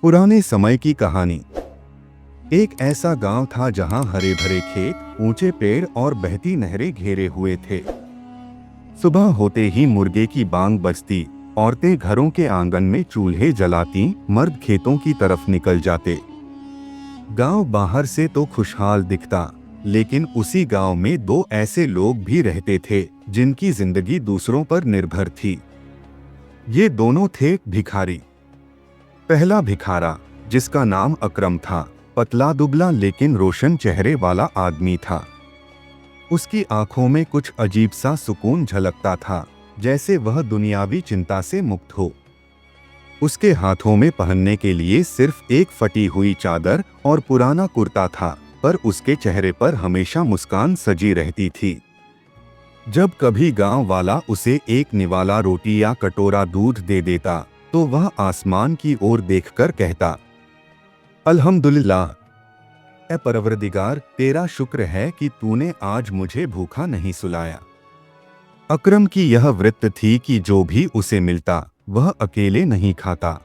पुराने समय की कहानी। एक ऐसा गांव था जहां हरे भरे खेत, ऊंचे पेड़ और बहती नहरें घेरे हुए थे। सुबह होते ही मुर्गे की बांग बजती, औरतें घरों के आंगन में चूल्हे जलाती, मर्द खेतों की तरफ निकल जाते। गांव बाहर से तो खुशहाल दिखता, लेकिन उसी गांव में दो ऐसे लोग भी रहते थे जिनकी जिंदगी दूसरों पर निर्भर थी। ये दोनों थे भिखारी। पहला भिखारा, जिसका नाम अकरम था, पतला दुबला लेकिन रोशन चेहरे वाला आदमी था। उसकी आंखों में कुछ अजीब सा सुकून झलकता था, जैसे वह दुनियावी चिंता से मुक्त हो। उसके हाथों में पहनने के लिए सिर्फ एक फटी हुई चादर और पुराना कुर्ता था, पर उसके चेहरे पर हमेशा मुस्कान सजी रहती थी। जब कभी गांव वाला उसे एक निवाला रोटी या कटोरा दूध दे देता, तो वह आसमान की ओर देखकर कहता, अल्हम्दुलिल्लाह, ए परवरदिगार, तेरा शुक्र है कि तूने आज मुझे भूखा नहीं सुलाया। अकरम की यह वृत्ति थी कि जो भी उसे मिलता वह अकेले नहीं खाता।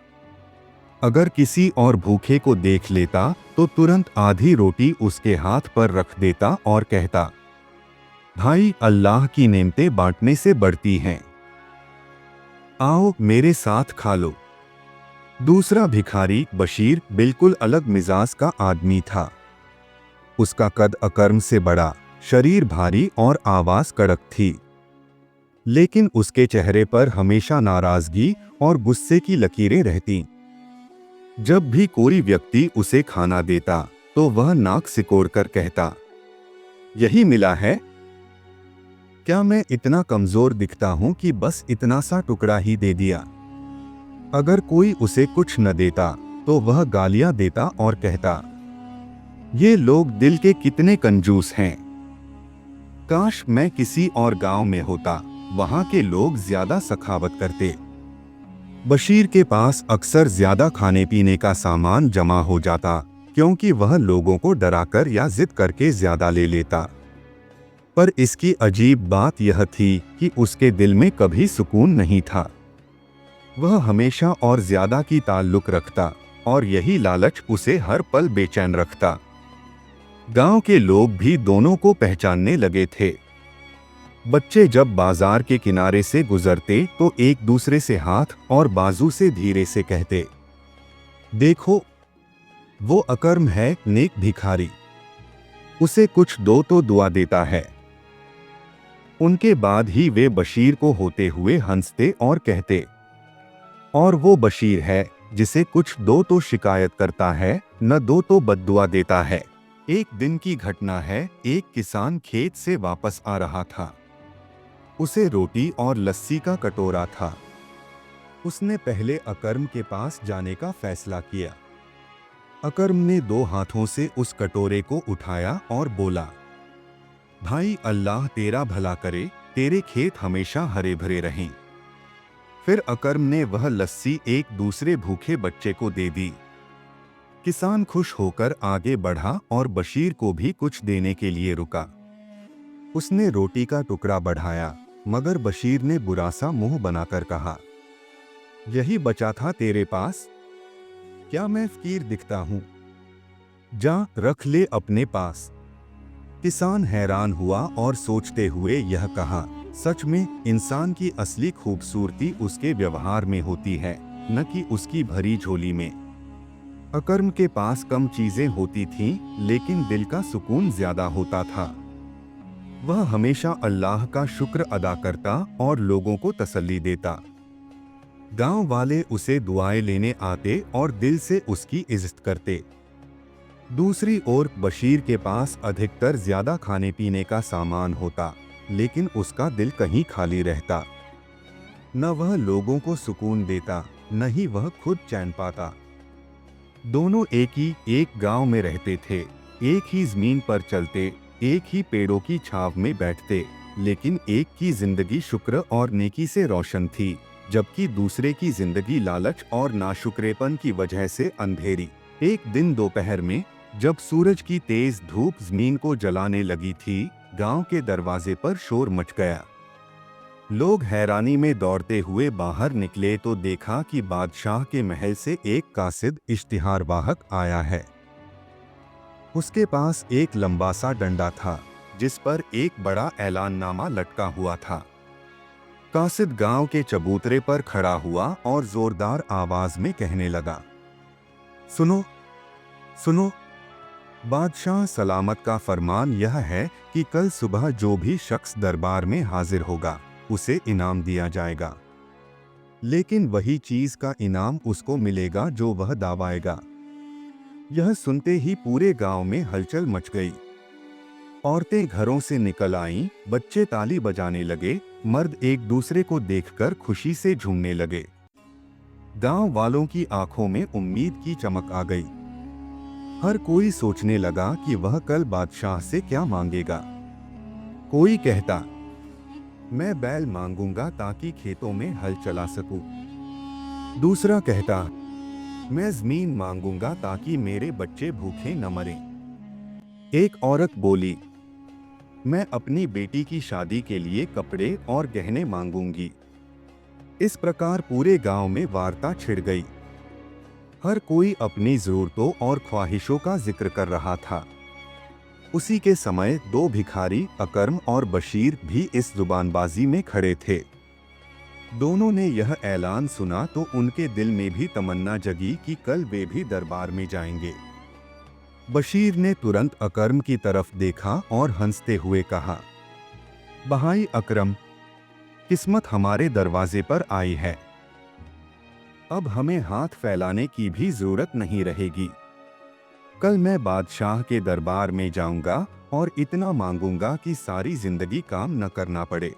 अगर किसी और भूखे को देख लेता तो तुरंत आधी रोटी उसके हाथ पर रख देता और कहता, भाई, अल्लाह की नेमतें बांटने से बढ़ती हैं, आओ मेरे साथ खा लो। दूसरा भिखारी बशीर बिल्कुल अलग मिजाज का आदमी था। उसका कद अकरम से बड़ा, शरीर भारी और आवाज कड़क थी, लेकिन उसके चेहरे पर हमेशा नाराजगी और गुस्से की लकीरें रहती। जब भी कोई व्यक्ति उसे खाना देता तो वह नाक सिकोड़कर कहता, यही मिला है? क्या मैं इतना कमजोर दिखता हूं कि बस इतना सा टुकड़ा ही दे दिया? अगर कोई उसे कुछ न देता तो वह गालियां देता और कहता, ये लोग दिल के कितने कंजूस हैं। काश मैं किसी और गांव में होता, वहां के लोग ज्यादा सखावत करते। बशीर के पास अक्सर ज्यादा खाने पीने का सामान जमा हो जाता, क्योंकि वह लोगों को डराकर या जिद करके ज्यादा ले लेता। पर इसकी अजीब बात यह थी कि उसके दिल में कभी सुकून नहीं था। वह हमेशा और ज्यादा की ताल्लुक रखता, और यही लालच उसे हर पल बेचैन रखता। गांव के लोग भी दोनों को पहचानने लगे थे। बच्चे जब बाजार के किनारे से गुजरते तो एक दूसरे से हाथ और बाजू से धीरे से कहते, देखो, वो अकरम है, नेक भिखारी, उसे कुछ दो तो दुआ देता है। उनके बाद ही वे बशीर को होते हुए हंसते और कहते, और वो बशीर है जिसे कुछ दो तो शिकायत करता है, न दो तो बद्दुआ देता है। एक दिन की घटना है, एक किसान खेत से वापस आ रहा था। उसे रोटी और लस्सी का कटोरा था। उसने पहले अकरम के पास जाने का फैसला किया। अकरम ने दो हाथों से उस कटोरे को उठाया और बोला, भाई, अल्लाह तेरा भला करे, तेरे खेत हमेशा हरे भरे रहें। फिर अकरम ने वह लस्सी एक दूसरे भूखे बच्चे को दे दी। किसान खुश होकर आगे बढ़ा और बशीर को भी कुछ देने के लिए रुका। उसने रोटी का टुकड़ा बढ़ाया, मगर बशीर ने बुरा सा मुंह बनाकर कहा, यही बचा था तेरे पास? क्या मैं फकीर दिखता हूं? जा, रख ले अपने पास। किसान हैरान हुआ और सोचते हुए यह कहा, सच में इंसान की असली खूबसूरती उसके व्यवहार में होती है, न कि उसकी भरी झोली में। अकरम के पास कम चीजें होती थीं, लेकिन दिल का सुकून ज्यादा होता था। वह हमेशा अल्लाह का शुक्र अदा करता और लोगों को तसल्ली देता। गांव वाले उसे दुआएं लेने आते और दिल से उसकी इज्जत करते। दूसरी ओर बशीर के पास अधिकतर ज्यादा खाने पीने का सामान होता, लेकिन उसका दिल कहीं खाली रहता। न वह लोगों को सुकून देता, न ही वह खुद चैन पाता। दोनों एक गांव में रहते थे, एक ही जमीन पर चलते, एक ही पेड़ों की छाव में बैठते, लेकिन एक की जिंदगी शुक्र और नेकी से रोशन थी, जबकि दूसरे की जिंदगी लालच और नाशुक्रेपन की वजह से अंधेरी। एक दिन दोपहर में, जब सूरज की तेज धूप जमीन को जलाने लगी थी, गांव के दरवाजे पर शोर मच गया। लोग हैरानी में दौड़ते हुए बाहर निकले तो देखा कि बादशाह के महल से एक कासिद इश्तिहार वाहक आया है। उसके पास एक लंबा सा डंडा था जिस पर एक बड़ा ऐलाननामा लटका हुआ था। कासिद गांव के चबूतरे पर खड़ा हुआ और जोरदार आवाज में कहने लगा, सुनो सुनो, बादशाह सलामत का फरमान यह है कि कल सुबह जो भी शख्स दरबार में हाजिर होगा उसे इनाम दिया जाएगा, लेकिन वही चीज का इनाम उसको मिलेगा जो वह दावाएगा। यह सुनते ही पूरे गांव में हलचल मच गई। औरतें घरों से निकल आईं, बच्चे ताली बजाने लगे, मर्द एक दूसरे को देखकर खुशी से झूमने लगे। गांव वालों की आंखों में उम्मीद की चमक आ गई। हर कोई सोचने लगा कि वह कल बादशाह से क्या मांगेगा। कोई कहता, मैं बैल मांगूंगा ताकि खेतों में हल चला सकूं। दूसरा कहता, मैं जमीन मांगूंगा ताकि मेरे बच्चे भूखे न मरें। एक औरत बोली, मैं अपनी बेटी की शादी के लिए कपड़े और गहने मांगूंगी। इस प्रकार पूरे गांव में वार्ता छिड़ गई। हर कोई अपनी जरूरतों और ख्वाहिशों का जिक्र कर रहा था। उसी के समय दो भिखारी अकर्म और बशीर भी इस जुबानबाजी में खड़े थे। दोनों ने यह ऐलान सुना तो उनके दिल में भी तमन्ना जगी कि कल वे भी दरबार में जाएंगे। बशीर ने तुरंत अकर्म की तरफ देखा और हंसते हुए कहा, भाई अकरम, किस्मत हमारे दरवाजे पर आई है। अब हमें हाथ फैलाने की भी जरूरत नहीं रहेगी। कल मैं बादशाह के दरबार में जाऊंगा और इतना मांगूंगा कि सारी जिंदगी काम न करना पड़े।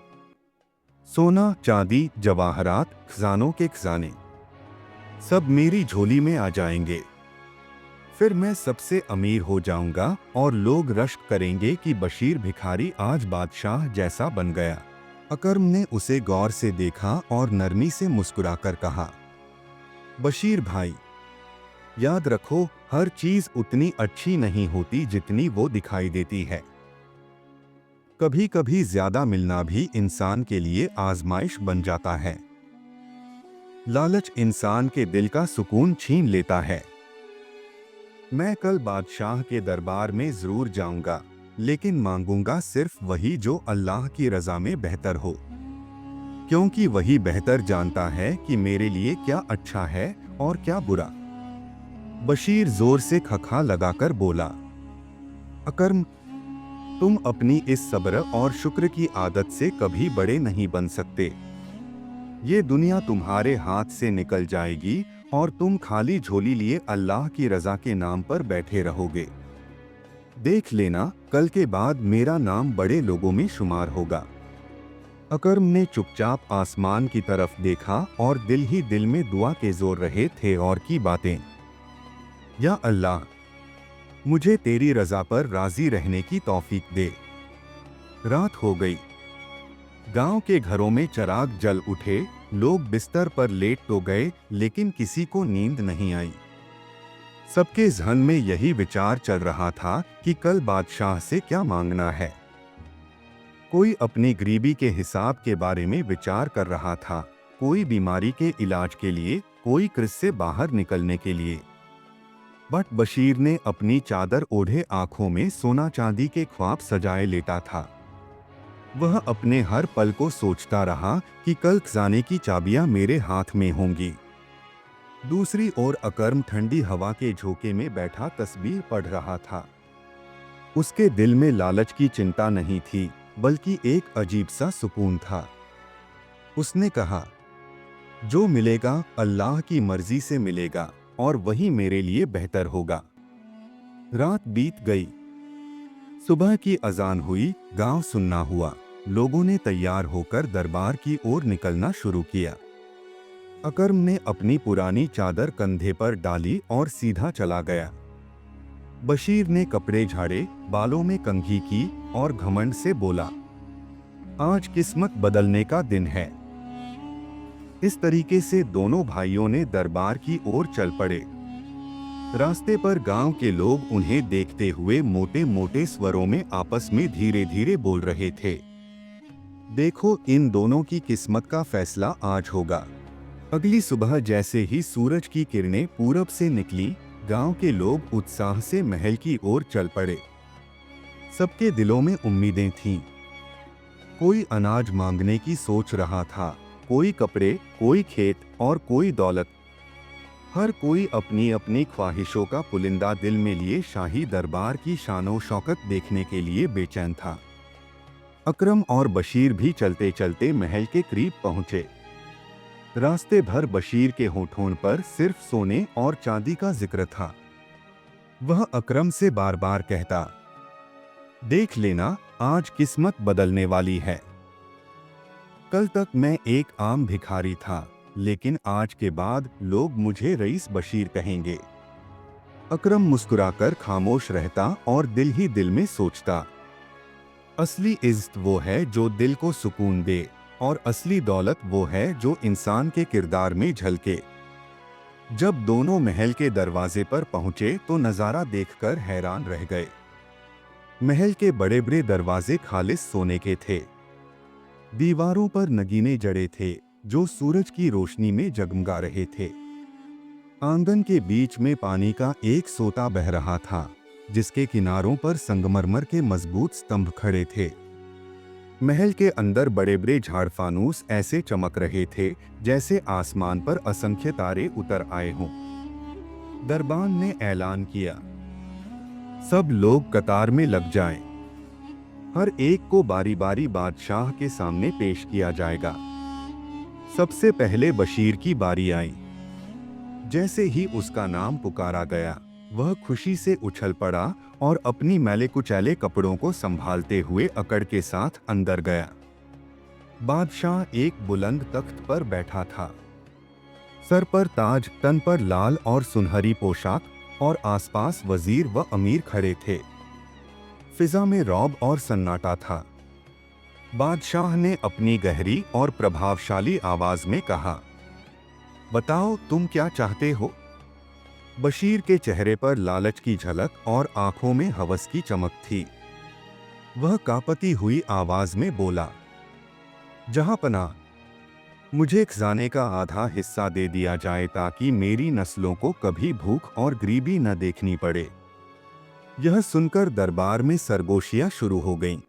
सोना, चांदी, जवाहरात, खजानों के खजाने सब मेरी झोली में आ जाएंगे। फिर मैं सबसे अमीर हो जाऊंगा और लोग रश्क करेंगे कि बशीर भिखारी आज बादशाह जैसा बन गया। अकर्म ने उसे गौर से देखा और नरमी से मुस्कुराकर कहा, बशीर भाई, याद रखो, हर चीज उतनी अच्छी नहीं होती जितनी वो दिखाई देती है। कभी कभी ज्यादा मिलना भी इंसान के लिए आजमाइश बन जाता है। लालच इंसान के दिल का सुकून छीन लेता है। मैं कल बादशाह के दरबार में जरूर जाऊंगा, लेकिन मांगूंगा सिर्फ वही जो अल्लाह की रजा में बेहतर हो, क्योंकि वही बेहतर जानता है कि मेरे लिए क्या अच्छा है और क्या बुरा। बशीर जोर से खखा लगाकर बोला, अकर्म, तुम अपनी इस सब्र और शुक्र की आदत से कभी बड़े नहीं बन सकते। ये दुनिया तुम्हारे हाथ से निकल जाएगी और तुम खाली झोली लिए अल्लाह की रजा के नाम पर बैठे रहोगे। देख लेना, कल के बाद मेरा नाम बड़े लोगों में शुमार होगा। अकर्म ने चुपचाप आसमान की तरफ देखा और दिल ही दिल में दुआ के जोर रहे थे और की बातें, या अल्लाह, मुझे तेरी रजा पर राजी रहने की तौफीक दे। रात हो गई। गांव के घरों में चिराग जल उठे। लोग बिस्तर पर लेट तो गए, लेकिन किसी को नींद नहीं आई। सबके ज़हन में यही विचार चल रहा था कि कल बादशाह से क्या मांगना है। कोई अपनी गरीबी के हिसाब के बारे में विचार कर रहा था, कोई बीमारी के इलाज के लिए, कोई क्रिस से बाहर निकलने के लिए। बट बशीर ने अपनी चादर ओढ़े आंखों में सोना चांदी के ख्वाब सजाए लेटा था। वह अपने हर पल को सोचता रहा कि कल खजाने की चाबियां मेरे हाथ में होंगी। दूसरी ओर अकर्म ठंडी हवा के झोंके में बैठा तस्बीह पढ़ रहा था। उसके दिल में लालच की चिंता नहीं थी, बल्कि एक अजीब सा सुकून था। उसने कहा, जो मिलेगा अल्लाह की मर्जी से मिलेगा और वही मेरे लिए बेहतर होगा। रात बीत गई। सुबह की अजान हुई, गांव सुन्ना हुआ। लोगों ने तैयार होकर दरबार की ओर निकलना शुरू किया। अकर्म ने अपनी पुरानी चादर कंधे पर डाली और सीधा चला गया। बशीर ने कपड़े झाड़े, बालों में कंघी की और घमंड से बोला, आज किस्मत बदलने का दिन है। इस तरीके से दोनों भाइयों ने दरबार की ओर चल पड़े। रास्ते पर गांव के लोग उन्हें देखते हुए मोटे मोटे स्वरों में आपस में धीरे धीरे बोल रहे थे। देखो, इन दोनों की किस्मत का फैसला आज होगा। अगली सुबह जैसे ही सूरज की किरणें पूरब से निकली, गांव के लोग उत्साह से महल की ओर चल पड़े। सबके दिलों में उम्मीदें थीं। कोई अनाज मांगने की सोच रहा था, कोई कपड़े, कोई खेत और कोई दौलत। हर कोई अपनी अपनी ख्वाहिशों का पुलिंदा दिल में लिए शाही दरबार की शानो शौकत देखने के लिए बेचैन था। अकरम और बशीर भी चलते चलते महल के करीब पहुंचे। रास्ते भर बशीर के होठों पर सिर्फ सोने और चांदी का जिक्र था। वह अकरम से बार बार कहता, देख लेना, आज किस्मत बदलने वाली है। कल तक मैं एक आम भिखारी था, लेकिन आज के बाद लोग मुझे रईस बशीर कहेंगे। अकरम मुस्कुराकर खामोश रहता और दिल ही दिल में सोचता, असली इज्जत वो है जो दिल को सुकून दे, और असली दौलत वो है जो इंसान के किरदार में झलके। जब दोनों महल के दरवाजे पर पहुंचे तो नजारा देखकर हैरान रह गए। महल के बड़े बड़े दरवाजे खालिस सोने के थे। दीवारों पर नगीने जड़े थे जो सूरज की रोशनी में जगमगा रहे थे। आंगन के बीच में पानी का एक सोता बह रहा था, जिसके किनारों पर संगमरमर के मजबूत स्तंभ खड़े थे। महल के अंदर बड़े बड़े झाड़ फानूस ऐसे चमक रहे थे जैसे आसमान पर असंख्य तारे उतर आए हों। दरबान ने ऐलान किया, सब लोग कतार में लग जाएं। हर एक को बारी बारी बादशाह के सामने पेश किया जाएगा। सबसे पहले बशीर की बारी आई। जैसे ही उसका नाम पुकारा गया, वह खुशी से उछल पड़ा और अपनी मैले कुचैले कपड़ों को संभालते हुए अकड़ के साथ अंदर गया। बादशाह एक बुलंद तख्त पर बैठा था। सर पर ताज, तन पर लाल और सुनहरी पोशाक, और आसपास वजीर व अमीर खड़े थे। फिजा में रौब और सन्नाटा था। बादशाह ने अपनी गहरी और प्रभावशाली आवाज में कहा, बताओ, तुम क्या चाहते हो? बशीर के चेहरे पर लालच की झलक और आंखों में हवस की चमक थी। वह कांपती हुई आवाज में बोला, जहांपनाह, मुझे खजाने का आधा हिस्सा दे दिया जाए ताकि मेरी नस्लों को कभी भूख और गरीबी न देखनी पड़े। यह सुनकर दरबार में सरगोशियां शुरू हो गईं।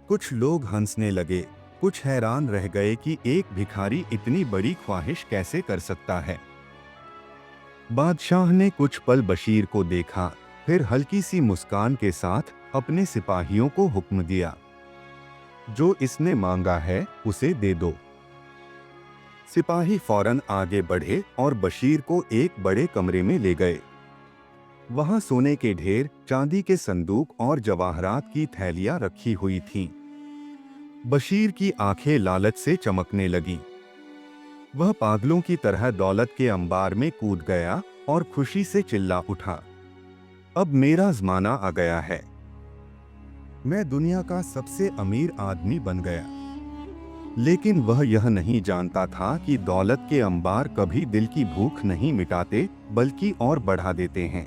कुछ लोग हंसने लगे, कुछ हैरान रह गए कि एक भिखारी इतनी बड़ी ख्वाहिश कैसे कर सकता है। बादशाह ने कुछ पल बशीर को देखा, फिर हल्की सी मुस्कान के साथ अपने सिपाहियों को हुक्म दिया, जो इसने मांगा है उसे दे दो। सिपाही फौरन आगे बढ़े और बशीर को एक बड़े कमरे में ले गए। वहां सोने के ढेर, चांदी के संदूक और जवाहरात की थैलियां रखी हुई थीं। बशीर की आंखें लालच से चमकने लगीं। वह पागलों की तरह दौलत के अंबार में कूद गया और खुशी से चिल्ला उठा, अब मेरा ज़माना आ गया है। मैं दुनिया का सबसे अमीर आदमी बन गया। लेकिन वह यह नहीं जानता था कि दौलत के अंबार कभी दिल की भूख नहीं मिटाते, बल्कि और बढ़ा देते हैं।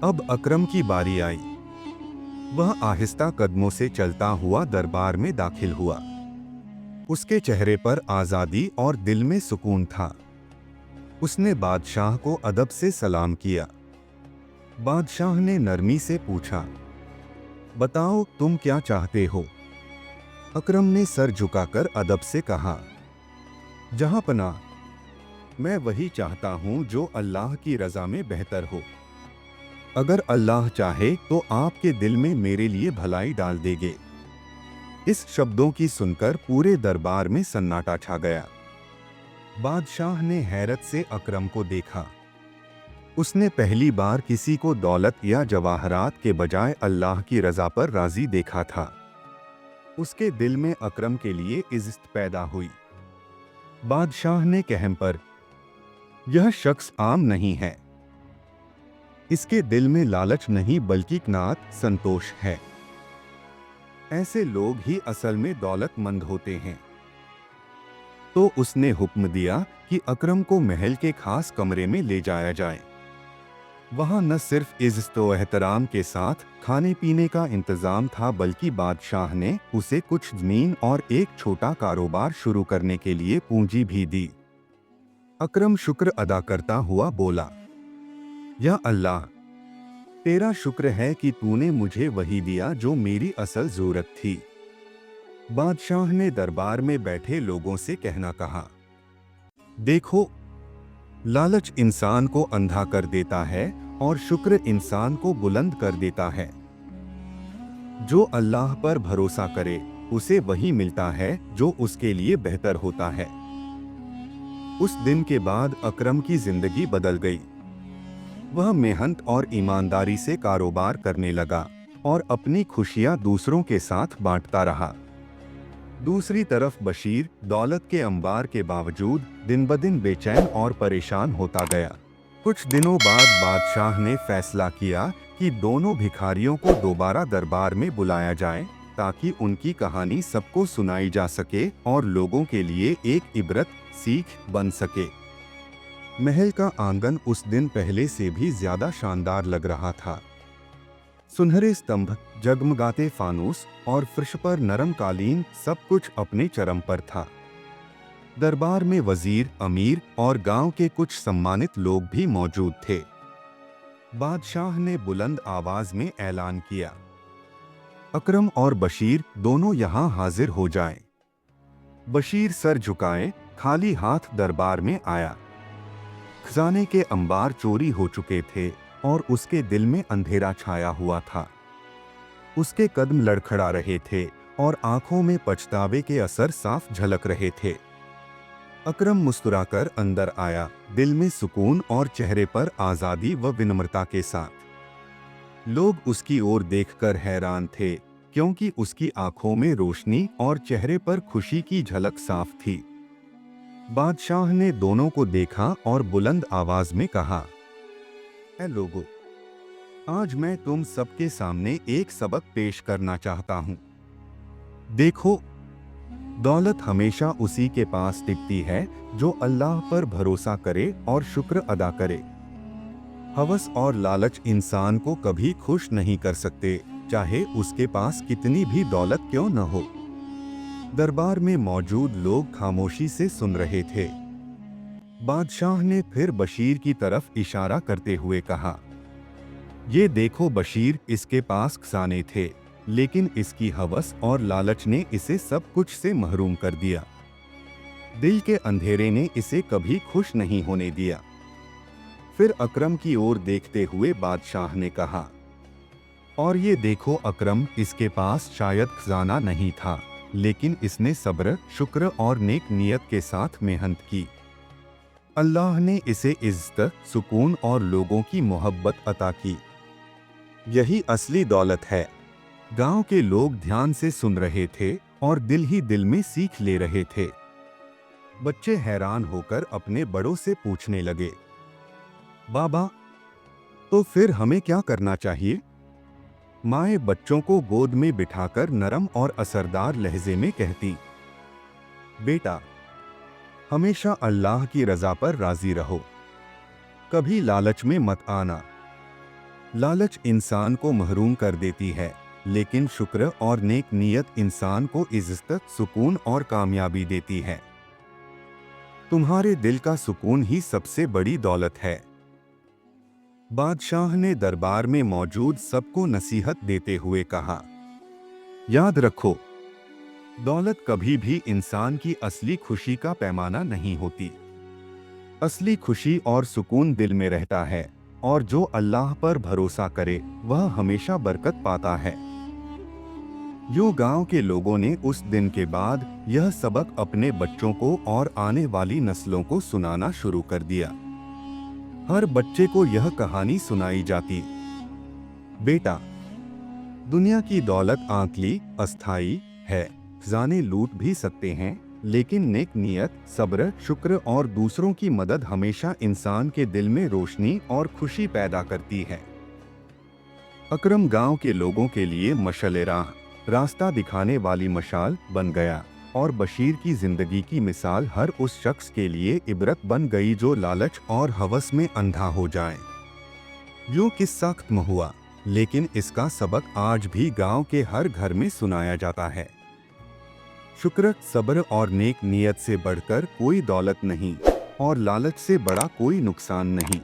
अब अकरम की बारी आई। वह आहिस्ता कदमों से चलता हुआ दरबार में दाखिल हुआ। उसके चेहरे पर आजादी और दिल में सुकून था। उसने बादशाह को अदब से सलाम किया। बादशाह ने नरमी से पूछा, बताओ, तुम क्या चाहते हो? अकरम ने सर झुकाकर अदब से कहा, जहांपनाह, मैं वही चाहता हूं जो अल्लाह की रजा में बेहतर हो। अगर अल्लाह चाहे तो आपके दिल में मेरे लिए भलाई डाल देंगे। इस शब्दों की सुनकर पूरे दरबार में सन्नाटा छा गया। बादशाह ने हैरत से अकरम को देखा। उसने पहली बार किसी को दौलत या जवाहरात के बजाय अल्लाह की रजा पर राजी देखा था। उसके दिल में अकरम के लिए इज्जत पैदा हुई। बादशाह ने कहम पर, यह शख्स आम नहीं है। इसके दिल में लालच नहीं बल्कि क़नाअत, संतोष है। ऐसे लोग ही असल में दौलतमंद होते हैं। तो उसने हुक्म दिया कि अकरम को महल के खास कमरे में ले जाया जाए। वहाँ न सिर्फ इज्जत व एहतराम के साथ खाने पीने का इंतजाम था, बल्कि बादशाह ने उसे कुछ जमीन और एक छोटा कारोबार शुरू करने के लिए पूंजी भी दी। अकरम शुक्र अदा करता हुआ बोला, या अल्लाह, तेरा शुक्र है कि तूने मुझे वही दिया जो मेरी असल जरूरत थी। बादशाह ने दरबार में बैठे लोगों से कहना कहा, देखो, लालच इंसान को अंधा कर देता है और शुक्र इंसान को बुलंद कर देता है। जो अल्लाह पर भरोसा करे उसे वही मिलता है जो उसके लिए बेहतर होता है। उस दिन के बाद अकरम की जिंदगी बदल गई। वह मेहनत और ईमानदारी से कारोबार करने लगा और अपनी खुशियां दूसरों के साथ बांटता रहा। दूसरी तरफ बशीर दौलत के अंबार के बावजूद दिन ब दिन बेचैन और परेशान होता गया। कुछ दिनों बाद बादशाह ने फैसला किया कि दोनों भिखारियों को दोबारा दरबार में बुलाया जाए, ताकि उनकी कहानी सबको सुनाई जा सके और लोगों के लिए एक इबरत सीख बन सके। महल का आंगन उस दिन पहले से भी ज्यादा शानदार लग रहा था। सुनहरे स्तंभ, जगमगाते फानूस और फर्श पर नरम कालीन, सब कुछ अपने चरम पर था। दरबार में वजीर, अमीर और गांव के कुछ सम्मानित लोग भी मौजूद थे। बादशाह ने बुलंद आवाज में ऐलान किया, अकरम और बशीर दोनों यहां हाजिर हो जाएं। बशीर सर झुकाए खाली हाथ दरबार में आया। खजाने के अंबार चोरी हो चुके थे और उसके दिल में अंधेरा छाया हुआ था। उसके कदम लड़खड़ा रहे थे और आंखों में पछतावे के असर साफ झलक रहे थे। अकरम मुस्कुराकर अंदर आया, दिल में सुकून और चेहरे पर आजादी व विनम्रता के साथ। लोग उसकी ओर देखकर हैरान थे, क्योंकि उसकी आंखों में रोशनी और चेहरे पर खुशी की झलक साफ थी। बादशाह ने दोनों को देखा और बुलंद आवाज में कहा, ऐ लोगों, आज मैं तुम सबके सामने एक सबक पेश करना चाहता हूं। देखो, दौलत हमेशा उसी के पास टिकती है जो अल्लाह पर भरोसा करे और शुक्र अदा करे। हवस और लालच इंसान को कभी खुश नहीं कर सकते, चाहे उसके पास कितनी भी दौलत क्यों न हो। दरबार में मौजूद लोग खामोशी से सुन रहे थे। बादशाह ने फिर बशीर की तरफ इशारा करते हुए कहा, ये देखो बशीर, इसके पास खजाने थे, लेकिन इसकी हवस और लालच ने इसे सब कुछ से महरूम कर दिया। दिल के अंधेरे ने इसे कभी खुश नहीं होने दिया। फिर अकरम की ओर देखते हुए बादशाह ने कहा, और ये देखो अकरम, इसके पास शायद खजाना नहीं था, लेकिन इसने सब्र, शुक्र और नेक नियत के साथ मेहनत की। अल्लाह ने इसे इज्जत, सुकून और लोगों की मोहब्बत अता की। यही असली दौलत है। गांव के लोग ध्यान से सुन रहे थे और दिल ही दिल में सीख ले रहे थे। बच्चे हैरान होकर अपने बड़ों से पूछने लगे, बाबा, तो फिर हमें क्या करना चाहिए? माएँ बच्चों को गोद में बिठाकर नरम और असरदार लहजे में कहती, बेटा, हमेशा अल्लाह की रजा पर राजी रहो, कभी लालच में मत आना। लालच इंसान को महरूम कर देती है, लेकिन शुक्र और नेक नियत इंसान को इज्जत, सुकून और कामयाबी देती है। तुम्हारे दिल का सुकून ही सबसे बड़ी दौलत है। बादशाह ने दरबार में मौजूद सबको नसीहत देते हुए कहा, याद रखो, दौलत कभी भी इंसान की असली खुशी का पैमाना नहीं होती। असली खुशी और सुकून दिल में रहता है, और जो अल्लाह पर भरोसा करे वह हमेशा बरकत पाता है। यूं गांव के लोगों ने उस दिन के बाद यह सबक अपने बच्चों को और आने वाली नस्लों को सुनाना शुरू कर दिया। हर बच्चे को यह कहानी सुनाई जाती, बेटा, दुनिया की दौलत आंकली, अस्थाई है। खजाने लूट भी सकते हैं, लेकिन नेक नियत, सब्र, शुक्र और दूसरों की मदद हमेशा इंसान के दिल में रोशनी और खुशी पैदा करती है। अकरम गांव के लोगों के लिए मशाल राह, रास्ता दिखाने वाली मशाल बन गया, और बशीर की जिंदगी की मिसाल हर उस शख्स के लिए इबरत बन गई जो लालच और हवस में अंधा हो जाए। यूं किस्सा खत्म हुआ, लेकिन इसका सबक आज भी गांव के हर घर में सुनाया जाता है। शुक्र, सब्र और नेक नियत से बढ़कर कोई दौलत नहीं और लालच से बड़ा कोई नुकसान नहीं।